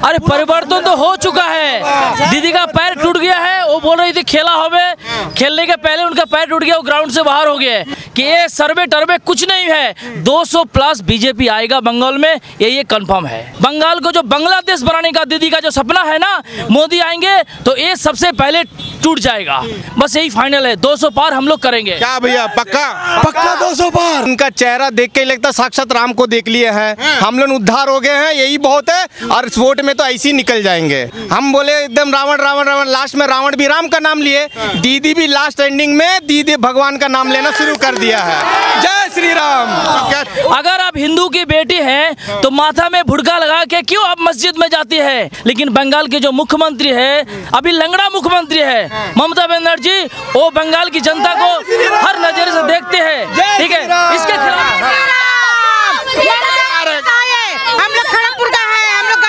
अरे परिवर्तन तो हो चुका है। दीदी का पैर टूट गया है, वो बोल रही थी खेला होवे, खेलने के पहले उनका पैर टूट गया, वो ग्राउंड से बाहर हो गया कि ये सर्वे टर्वे कुछ नहीं है। 200 प्लस बीजेपी आएगा बंगाल में, ये कंफर्म है। बंगाल को जो बांग्लादेश बनाने का दीदी का जो सपना है ना, मोदी आएंगे तो ये सबसे पहले टूट जाएगा। बस यही फाइनल है, 200 पार हम लोग करेंगे। क्या भैया, पक्का पक्का 200 पार। उनका चेहरा देख के लगता साक्षात राम को देख लिए हैं। हम लोग उद्धार हो गए हैं, यही बहुत है। और इस वोट में तो ऐसे ही निकल जाएंगे। हम बोले एकदम रावण रावण रावण, लास्ट में रावण भी राम का नाम लिए, दीदी भी लास्ट एंडिंग में दीदी भगवान का नाम लेना शुरू कर दिया है। जय श्री राम। अगर आप हिंदू की बेटी हैं तो माथा में भुड़का लगा के क्यों आप मस्जिद में जाती है? लेकिन बंगाल के जो मुख्यमंत्री है, अभी लंगड़ा मुख्यमंत्री है ममता बनर्जी, वो बंगाल की जनता को हर नजर से देखते हैं। ठीक है, इसके खिलाफ हम लोग खड़गपुर का है, हम लोग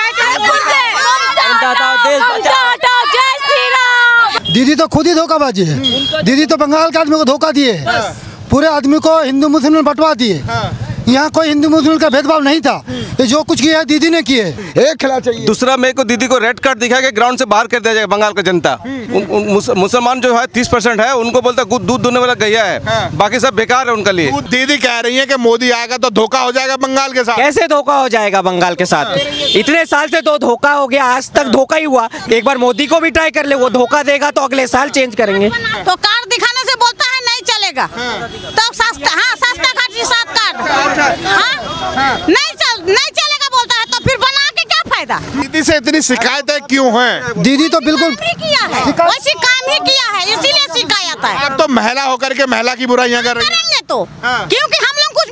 दीदी तो खुद ही धोखाबाजी है। दीदी तो बंगाल के आदमी को धोखा दिए, पूरे आदमी को हिंदू मुस्लिम बंटवा दिए। यहाँ कोई हिंदू मुस्लिम का भेदभाव नहीं था। ये जो कुछ किया है दीदी ने किए। एक खिला चाहिए। दूसरा मेरे को दीदी को रेड कार्ड दिखा के ग्राउंड से बाहर कर दिया जाएगा। बंगाल का जनता मुसलमान जो है 30% है, उनको बोलता दूध दूधने वाला गैया है, बाकी सब बेकार है उनके लिए। दीदी कह रही है कि मोदी आएगा तो धोखा हो जाएगा बंगाल के साथ। कैसे धोखा हो जाएगा बंगाल के साथ? इतने साल से तो धोखा हो गया, आज तक धोखा ही हुआ। एक बार मोदी को भी ट्राई कर ले, वो धोखा देगा तो अगले साल चेंज करेंगे। तो कार्ड दिखाने से बोलता है नहीं चलेगा, तो सस्ता, हाँ सस्ता कार्ड, 7 कार्ड नहीं चलेगा बोलता है, तो फिर बना के क्या फायदा? दीदी से इतनी शिकायतें क्यों हैं? दीदी तो बिल्कुल किया है, वैसे काम ही किया है, इसीलिए शिकायत है। आप तो महिला होकर के महिला की बुराइयां कर रही हैं। तो क्योंकि हम लोग को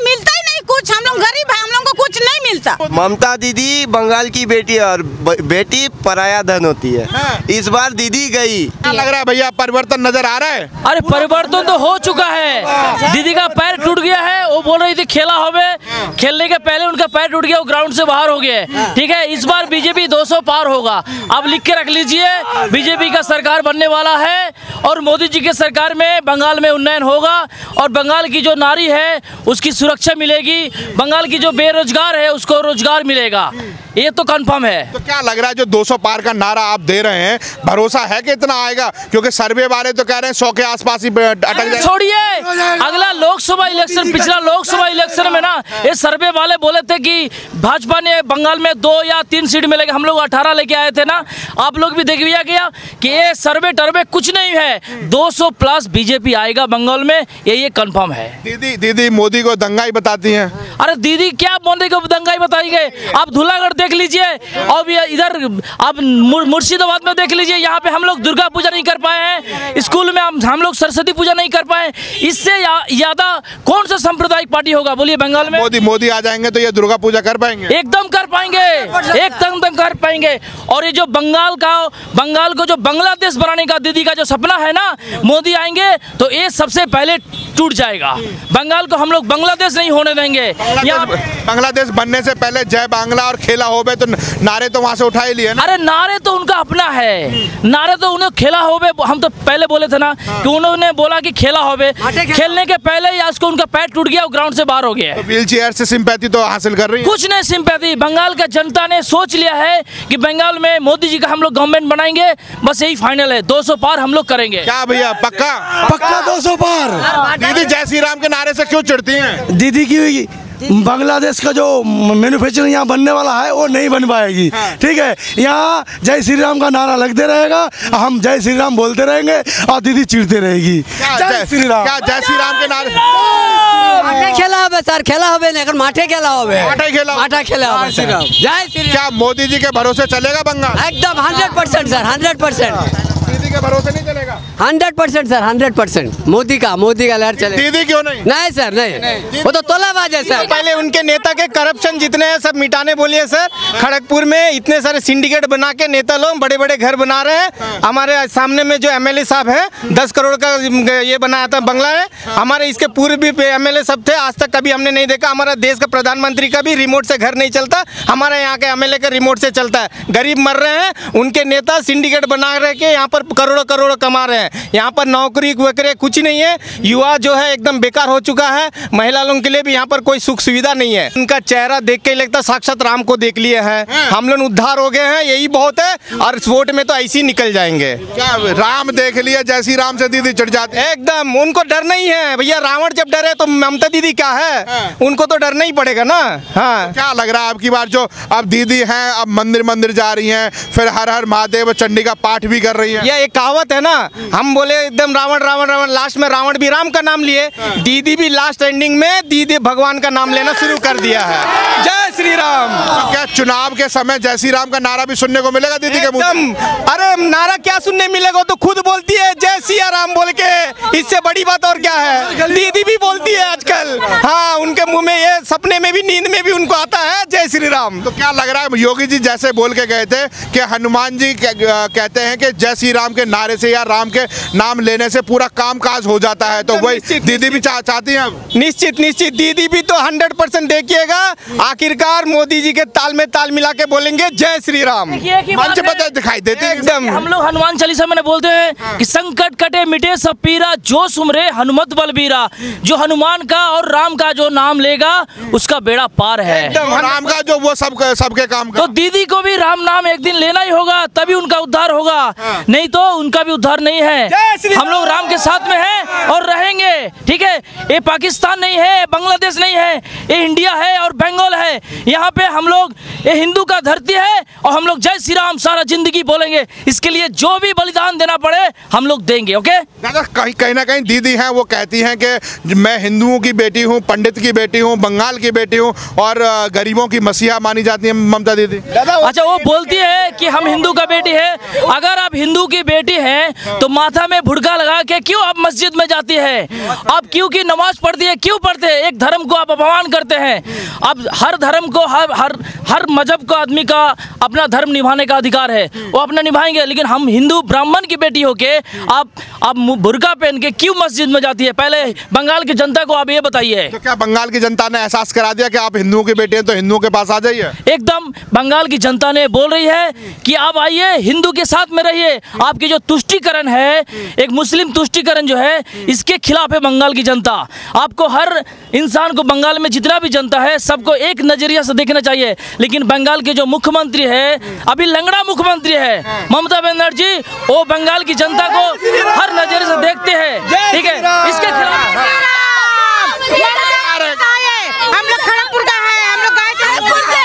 मिलता ही नहीं कुछ, हम लोग गरीब है, हम लोग को कुछ नहीं मिलता। ममता दीदी बंगाल की बेटी है और बेटी पराया धन होती है। इस बार दीदी गई। क्या लग रहा है भैया, परिवर्तन नजर आ रहा है? अरे परिवर्तन तो हो चुका है। दीदी का पैर टूट गया है, वो बोल रही थी खेला होवे, खेलने के पहले उनका पैर टूट गया, वो ग्राउंड से बाहर हो गया। ठीक है, इस बार बीजेपी 200 पार होगा। अब लिख के रख लीजिए, बीजेपी का सरकार बनने वाला है और मोदी जी के सरकार में बंगाल में उन्नयन होगा और बंगाल की जो नारी है उसकी सुरक्षा मिलेगी, बंगाल की जो बेरोजगार है उसको रोजगार मिलेगा। ये तो कंफर्म है। तो क्या लग रहा है जो 200 पार का नारा आप दे रहे हैं, भरोसा है कि इतना आएगा? क्योंकि सर्वे वाले तो कह रहे हैं 100 के आसपास ही अटक जाएगा। छोड़िए, अगला लोकसभा इलेक्शन, पिछला लोकसभा इलेक्शन में ना ये सर्वे वाले बोले थे कि भाजपा ने बंगाल में 2 या 3 सीट मिलेगा। हम लोग 18 लेके आए थे ना, आप लोग भी देख लिया गया कि ये सर्वे टर्वे कुछ नहीं है। 200 प्लस बीजेपी आएगा बंगाल में, ये कंफर्म है। दीदी मोदी को दंगाई बताती हैं। अरे दीदी क्या मोदी को दंगाई बताएंगे? आप धूलागढ़ देख लीजिए और इधर आप मुर्शिदाबाद में देख लीजिए, यहाँ पे हम लोग दुर्गा पूजा नहीं कर पाए हैं, स्कूल में हम लोग सरस्वती पूजा नहीं कर पाए। इससे ज्यादा कौन सा सांप्रदायिक पार्टी होगा बोलिए बंगाल में? मोदी आ जाएंगे तो ये दुर्गा पूजा कर पाएंगे? एकदम कर पाएंगे, एकदम कर पाएंगे। और ये जो बंगाल को जो बांग्लादेश बनाने का दीदी का जो सपना है ना, मोदी आएंगे तो ये सबसे पहले टूट जाएगा। बंगाल को हम लोग बांग्लादेश नहीं होने देंगे। बांग्लादेश बनने से पहले जय बांग्ला और खेला होवे तो नारे तो वहाँ से उठा ही लिए ना। अरे नारे तो उनका अपना है, नारे तो उन्हें खेला होवे, हम तो पहले बोले थे ना कि उन्होंने बोला कि खेला होवे, खेलने के पहले ही उसको उनका पैर टूट गया, ग्राउंड से बाहर हो गया। तो व्हील चेयर से सिंपैथी तो हासिल कर रही है? कुछ नहीं सिंपैथी, बंगाल का जनता ने सोच लिया है कि बंगाल में मोदी जी का हम लोग गवर्नमेंट बनाएंगे, बस यही फाइनल है। 200 पार हम लोग करेंगे। क्या भैया, पक्का पक्का 200 पार। दीदी जय श्री राम के नारे से क्यों चिढ़ती हैं? दीदी की बांग्लादेश का जो मैन्युफैक्चरिंग यहाँ बनने वाला है वो नहीं बन पाएगी। ठीक है, यहाँ जय श्री राम का नारा लगते रहेगा, हम जय श्री राम बोलते रहेंगे और दीदी चिढ़ते रहेगी। जय श्री राम। क्या जय श्री राम के नारे? खेला হবে सर, खेला হবে ना, এখন माठे खेला হবে, माठे खेला माठा खेला হবে सर। जय श्री राम। क्या मोदी जी के भरोसे चलेगा बंगाल? एकदम 100% सर, 100%। दीदी के भरोसे नहीं चलेगा? 100% सर, 100%। मोदी का लहर चलेगा। दीदी क्यों नहीं? नहीं सर, नहीं, वो तो तोलाबाज है सर। पहले उनके नेता के करप्शन जितने हैं सब मिटाने बोलिए सर। खड़गपुर में इतने सारे सिंडिकेट बना के नेता लोग बड़े बड़े घर बना रहे हैं। हमारे सामने में जो एमएलए साहब है 10 करोड़ का ये बनाया था बंगला है। हमारे इसके पूर्व भी एमएलए सब थे, आज तक कभी हमने नहीं देखा। हमारा देश का प्रधानमंत्री का भी रिमोट से घर नहीं चलता, हमारे यहाँ के एमएलए का रिमोट से चलता है। गरीब मर रहे हैं, उनके नेता सिंडिकेट बना रहे के यहाँ पर करोड़ों कमा रहे हैं। यहाँ पर नौकरी वगैरह कुछ नहीं है। युवा जो है एकदम बेकार हो चुका है। महिला लोगों के लिए भी यहाँ यहाँ पर कोई सुख सुविधा नहीं है। उनका चेहरा देख के लगता है साक्षात राम को देख लिए हैं, हम लोग उद्धार हो गए हैं, यही बहुत है। और इस वोट में तो ऐसे ही निकल जाएंगे। क्या राम देख लिया, जय श्री राम से दीदी चढ़ जाती है? एकदम, उनको डर नहीं है भैया। रावण जब डरे तो ममता दीदी क्या है, उनको तो डरना ही पड़ेगा ना। हाँ, क्या लग रहा है आपकी बार जो अब दीदी हैं, अब मंदिर जा रही हैं, फिर हर हर महादेव चंडी का पाठ भी कर रही हैं? यह एक कहावत है ना, हम बोले एकदम रावण रावण रावण, लास्ट में रावण भी राम का नाम लिए, दीदी भी लास्ट एंडिंग में दीदी भगवान का नाम लेना शुरू कर दिया है। जय श्री राम। क्या चुनाव के समय जय श्री राम का नारा भी सुनने को मिलेगा दीदी के मुंह से? अरे नारा क्या सुनने मिलेगा, तो खुद बोलती है जय सिया राम बोल के, इससे बड़ी बात और क्या है। दीदी भी बोलती है आजकल, हाँ, उनके मुंह में ये सपने में भी नींद में भी उनको आता है जय श्री राम। तो क्या लग रहा है, योगी जी जैसे बोल के गए थे कि हनुमान जी कहते हैं कि जय श्री राम के नारे से या राम के नाम लेने से पूरा काम काज हो जाता है, तो वही दीदी भी चाहती हैं? निश्चित निश्चित, दीदी भी तो 100% देखिएगा, आखिरकार मोदी जी के ताल में ताल मिला के बोलेंगे जय श्री राम। मंच पर दिखाई देते एकदम। हम लोग हनुमान चालीसा में बोलते हैं कि संकट कटे मिटे सब पीरा, जो सुमरे हनुमत बलबीरा। जो हनुमान का और राम का जो नाम लेगा उसका बेड़ा पार है। राम का जो वो सबके काम का। तो दीदी को भी राम नाम एक दिन लेना ही होगा, तभी उनका उद्धार होगा, नहीं तो उनका भी उद्धार नहीं है। हम लोग राम के साथ में हैं और रहेंगे, ठीक है। ये पाकिस्तान नहीं है, बांग्लादेश नहीं है, ये इंडिया है और बंगाल है। यहाँ पे हम लोग, ये हिंदू का धरती है और हम लोग जय श्री राम सारा जिंदगी बोलेंगे। इसके लिए जो भी बलिदान देना पड़े हम लोग देंगे। ओके दादा, कहीं ना कहीं दीदी हैं, वो कहती हैं कि मैं हिंदुओं की बेटी हूँ, पंडित की बेटी हूँ, बंगाल की बेटी हूँ और गरीबों की मसीहा मानी जाती है ममता दीदी। अच्छा, वो बोलती है कि हम हिंदू का बेटी है। अगर आप हिंदू की बेटी हैं तो माथा में भुड़का लगा के क्यों आप मस्जिद में जाती है? आप क्यों की नमाज पढ़ती है, क्यों पढ़ते हैं? एक धर्म को आप अपमान करते हैं। अब हर धर्म को, हर मजहब को आदमी का अपना धर्म निभाने का अधिकार है, वो अपना निभाएंगे। लेकिन हम हिंदू ब्राह्मण की बेटी होके आप बुर्का पहन के क्यों मस्जिद में जाती है? पहले बंगाल की जनता को आप ये बताइए। तो क्या बंगाल की जनता ने एहसास करा दिया कि आप हिंदुओं की बेटी हैं तो हिंदुओं के पास आ जाइए? एकदम, बंगाल की जनता ने बोल रही है कि आप आइए, हिंदू के साथ में रहिए। आपकी जो तुष्टीकरण है, एक मुस्लिम तुष्टीकरण जो है, इसके खिलाफ है बंगाल की जनता। आपको हर इंसान को, बंगाल में जितना भी जनता है, सबको एक नजरिया से देखना चाहिए। लेकिन बंगाल के जो मुख्यमंत्री है, अभी लंगड़ा मुख्यमंत्री है ममता बनर्जी, वो बंगाल की जनता को हर नजरिए से देखते हैं, ठीक है। इसके खिलाफ हम लोग खड़गपुर का है, हम लोग खड़गपुर से।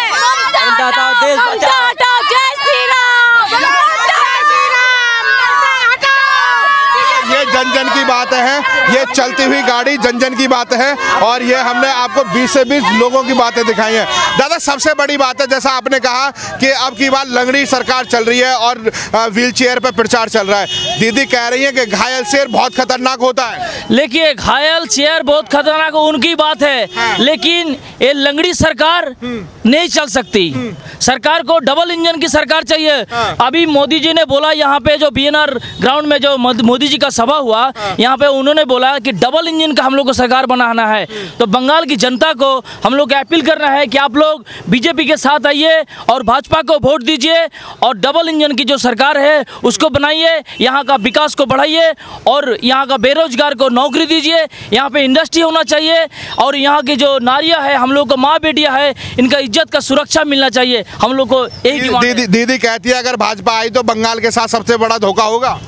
ये जन जन की बात है, ये चलती हुई गाड़ी जन जन की बात है और ये हमने आपको 20 से 20 लोगों की बातें दिखाई हैं। दादा, सबसे बड़ी बात है, जैसा आपने कहा कि अब की बार लंगड़ी सरकार चल रही है और व्हील चेयर पर प्रचार चल रहा है। दीदी कह रही है कि घायल शेर बहुत खतरनाक होता है। लेकिन घायल शेर बहुत खतरनाक उनकी बात है, लेकिन ये लंगड़ी सरकार नहीं चल सकती। सरकार को डबल इंजन की सरकार चाहिए। अभी मोदी जी ने बोला, यहाँ पे जो बीएनआर ग्राउंड में जो मोदी जी का सभा हुआ, यहाँ पे उन्होंने बोला कि डबल इंजन का हम लोग को सरकार बनाना है। तो बंगाल की जनता को हम लोग अपील करना है कि आप लोग बीजेपी के साथ आइए और भाजपा को वोट दीजिए और डबल इंजन की जो सरकार है उसको बनाइए, यहाँ का विकास को बढ़ाइए और यहाँ का बेरोजगार को नौकरी दीजिए। यहाँ पे इंडस्ट्री होना चाहिए और यहाँ की जो नारियाँ है, हम लोग को माँ बेटियाँ है, इनका इज्जत का सुरक्षा मिलना चाहिए। हम लोग को यही दीदी कहती है अगर भाजपा आई तो बंगाल के साथ सबसे बड़ा धोखा होगा।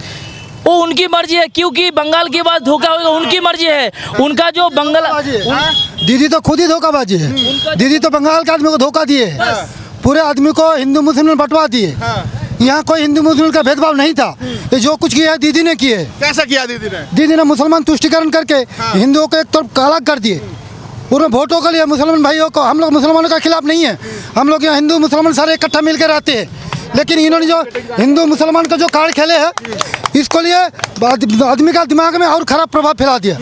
वो उनकी मर्जी है, क्योंकि बंगाल के बाद धोखा होगा, उनकी मर्जी है। उनका जो बंगाल, दीदी तो खुद ही धोखाबाजी है। दीदी तो बंगाल के आदमी को धोखा दिए, पूरे आदमी को हिंदू मुस्लिम में बंटवा दिए। यहाँ कोई हिंदू मुस्लिम का भेदभाव नहीं था। ये जो कुछ किया है दीदी ने किए। कैसा किया दीदी ने? दीदी ने मुसलमान तुष्टीकरण करके हिंदुओं को एक तरफ अलग कर दिए। पूरे वोटों के लिए मुसलमान भाइयों को, हम लोग मुसलमानों के खिलाफ नहीं है, हम लोग यहाँ हिंदू मुसलमान सारे इकट्ठा मिलकर रहते हैं। लेकिन इन्होंने जो हिंदू मुसलमान का जो कार्ड खेले हैं, इसको लिए आदमी का दिमाग में और खराब प्रभाव फैला दिया।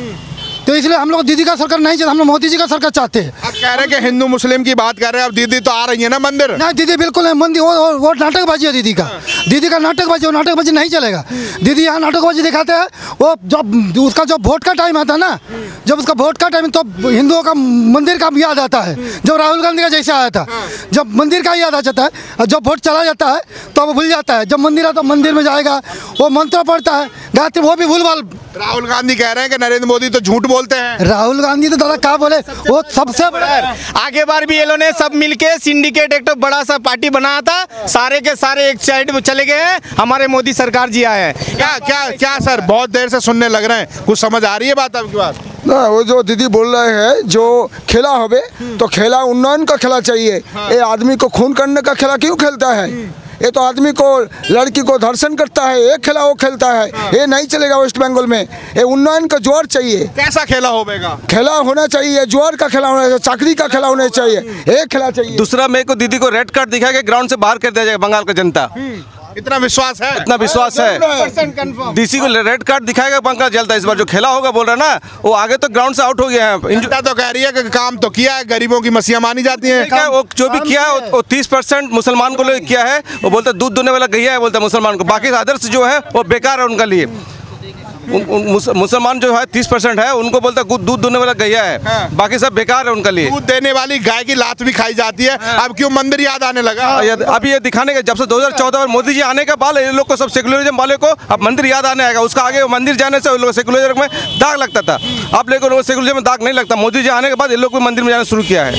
तो इसलिए हम लोग दीदी का सरकार नहीं चाहते, हम लोग मोदी जी का सरकार चाहते हैं। अब कह रहे हैं कि हिंदू मुस्लिम की बात कर रहे हैं, अब दीदी तो आ रही है ना मंदिर। नहीं, दीदी बिल्कुल नहीं, मंदिर वो नाटकबाजी है दीदी का। दीदी का नाटकबाजी, वो नाटकबाजी नहीं चलेगा। दीदी यहाँ नाटकबाजी दिखाते हैं। वो जब उसका जब वोट का टाइम आता है ना, जब उसका वोट का टाइम, तो हिंदुओं का मंदिर का याद आता है। जब राहुल गांधी का जैसे आया था, जब मंदिर का याद आ जाता है, और जब वोट चला जाता है तो वो भूल जाता है। जब मंदिर आता, मंदिर में जाएगा, वो मंत्र पढ़ता है, गायत्री, वो भी भूल भाल। राहुल गांधी कह रहे हैं कि नरेंद्र मोदी तो झूठ बोल बोलते हैं? राहुल गांधी तो दादा क्या बोले, वो सबसे बड़ा आगे बार भी ये लोग ने सब मिलके सिंडिकेट एक तो बड़ा सा पार्टी बनाया था, सारे के सारे एक साइड में चले गए हैं, हमारे मोदी सरकार जी आए हैं। क्या क्या क्या सर, बहुत देर से सुनने लग रहे हैं, कुछ समझ आ रही है बात आपकी बात? ना वो जो दीदी बोल रहे हैं, जो खेला होवे तो खेला उन्नयन का खेला चाहिए। ये आदमी को खून करने का खेला क्यों खेलता है? ये तो आदमी को, लड़की को धर्षण करता है, एक खेला वो खेलता है। ये नहीं चलेगा वेस्ट बंगाल में। ये उन्नयन का जोर चाहिए। कैसा खेला होगा? खेला होना चाहिए, जोर का खेला होना चाहिए, चाकरी का खेला होना चाहिए, एक खेला चाहिए। दूसरा, मेरे को दीदी को रेड कार्ड दिखा के ग्राउंड से बाहर कर दिया जाएगा बंगाल का जनता। इतना विश्वास है? इतना विश्वास है। डीसी को रेड कार्ड दिखाएगा बंगाल जलता। इस बार जो खेला होगा बोल रहा है ना, वो आगे तो ग्राउंड से आउट हो गया है। जनता तो कह रही है कि काम तो किया है, गरीबों की मसीहा मानी जाती है। वो जो भी किया है वो 30% मुसलमान को लेकर किया है। वो बोलता दूध दुहने वाला गैया है, बोलता है मुसलमान को। बाकी अदर्स जो है वो बेकार है उनका लिए। मुसलमान जो है 30% है, उनको बोलता है दूध दुहने वाला गैया है, बाकी सब बेकार है उनका लिए। दूध देने वाली गाय की लात भी खाई जाती है। अब क्यों मंदिर याद आने लगा? अब ये दिखाने का, जब से 2014 में मोदी जी आने का बाद ये लोग को, सब सेकुलरिज्म वाले को अब मंदिर याद आने आएगा। उसका आगे मंदिर जाने से लोग सेकुलरिज्म में दाग लगता था। अब लेकिन सेकुलरिज्म में दाग नहीं लगता। मोदी जी आने के बाद ये लोग को मंदिर में जाना शुरू किया है।